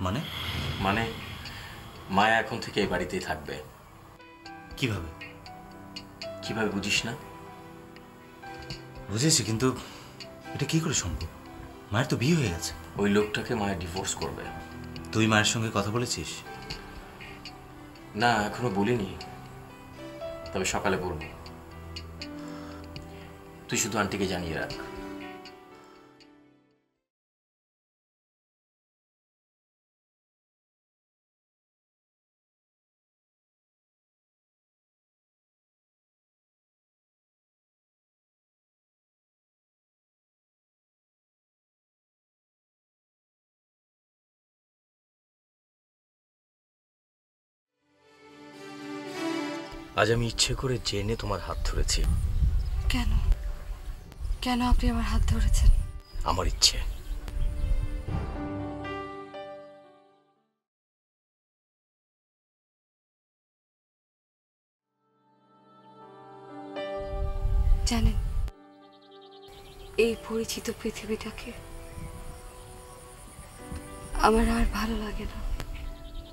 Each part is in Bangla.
মানে? মানে মায়া এখন থেকে এই বাড়িতেই থাকবে। কিভাবে? কিভাবে বুঝিস না? বুঝেছি, কিন্তু এটা কি করে সম্ভব? মায়ের তো বিয়ে হয়ে গেছে। ওই লোকটাকে মায়া ডিভোর্স করবে। তুই মায়ের সঙ্গে কথা বলেছিস? না, এখনো বলিনি, তবে সকালে বলবো। তুই শুধু আন্টিকে জানিয়ে রাখ। আজ আমি ইচ্ছে করে জেনে তোমার হাত ধরেছি। কেন? কেন আপনি আমার হাত ধরেছেন? আমার ইচ্ছে। জানেন, এই পরিচিত পৃথিবীটাকে আমার আর ভালো লাগে না।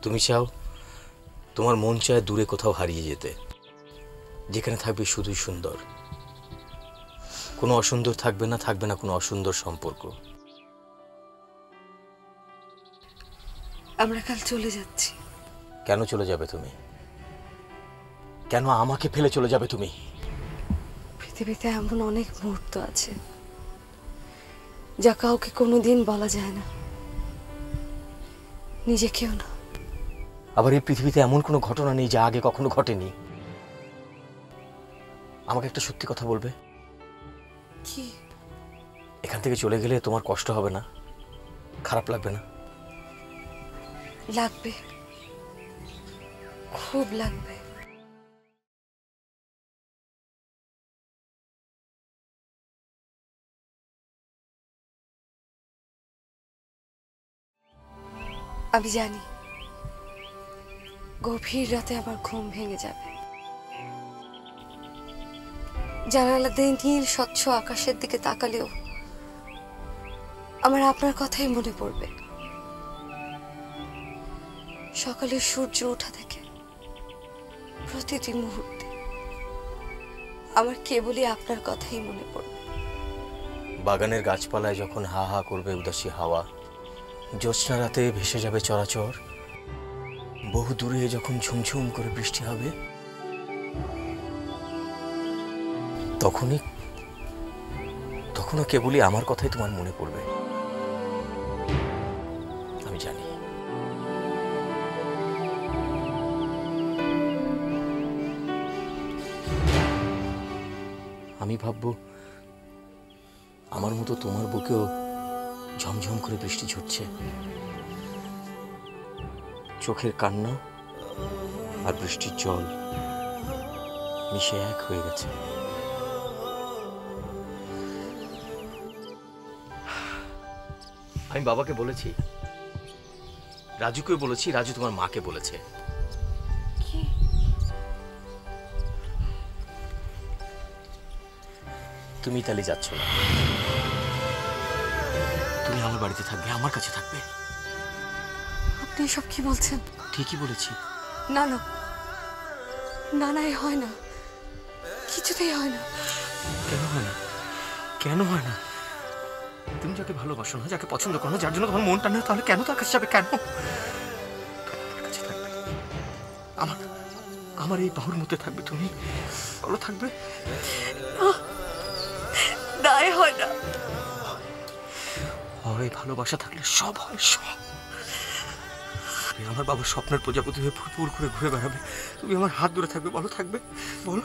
তুমি চাও তোমার মন চায় দূরে কোথাও হারিয়ে যেতে, যেখানে থাকবে শুধুই সুন্দর, কোনো অসুন্দর থাকবে না, থাকবে না কোনো অসুন্দর সম্পর্ক। আমরা কাল চলে যাচ্ছি। কেন চলে যাবে তুমি? কেন আমাকে ফেলে চলে যাবে তুমি? পৃথিবীতে এমন অনেক মুহূর্ত আছে যা কাউকে কোনোদিন বলা যায় না, নিজেকেও না। আবার এই পৃথিবীতে এমন কোনো ঘটনা নেই যা আগে কখনো ঘটেনি। আমাকে একটা সত্যি কথা বলবে? কি? এখান থেকে চলে গেলে তোমার কষ্ট হবে না? খারাপ লাগবে না? লাগবে, খুব লাগবে। আমি জানি গভীর রাতে আমার ঘুম ভেঙে যাবে, জানালা দিয়ে নীল স্বচ্ছ আকাশের দিকে তাকালেও আমার আপনার কথাই মনে পড়বে। সকালে সূর্য ওঠা থেকে প্রতিটি মুহূর্তে আমার কেবলই আপনার কথাই মনে পড়বে। বাগানের গাছপালায় যখন হা হা করবে উদাসী হাওয়া, জ্যোৎস্না রাতে ভেসে যাবে চরাচর, বহু দূরে যখন ঝুমঝুম করে বৃষ্টি হবে, তখনও কেবলই আমার কথাই তোমার মনে পড়বে। আমি জানি। আমি ভাববো আমার মতো তোমার বুকেও ঝমঝম করে বৃষ্টি ঝরছে, চোখের কান্না আর বৃষ্টির জল মিশে এক হয়ে গেছে। আমি বাবাকে বলেছি, রাজুকে বলেছি, রাজু তোমার মাকে বলেছে। তুমি ইতালি যাচ্ছ না, তুমি আমার বাড়িতে থাকবে, আমার কাছে থাকবে। আপনি সব কি বলছেন? ঠিকই বলেছি। না না না, না, এ হয় না, কিছুতেই হয় না। কেন হয় না? কেন হয় না? তুমি যাকে ভালোবাসো না, যাকে পছন্দ করো না, যার জন্য তোমার মনটা নেই, তাহলে কেন তার কাছে যাবে? কেন আমার কাছে থাকবে? আমার এই বাহুর মধ্যে থাকবে তুমি? বলো থাকবে? না, এ হয় না। হয়, ভালোবাসা থাকলে সব হয়, সব। আমার বাবার স্বপ্নের প্রজাপতি হয়ে ফুরফুর করে ঘুরে বেড়াবে, তুমি আমার হাত ধরে থাকবে। বলো থাকবে? বলো।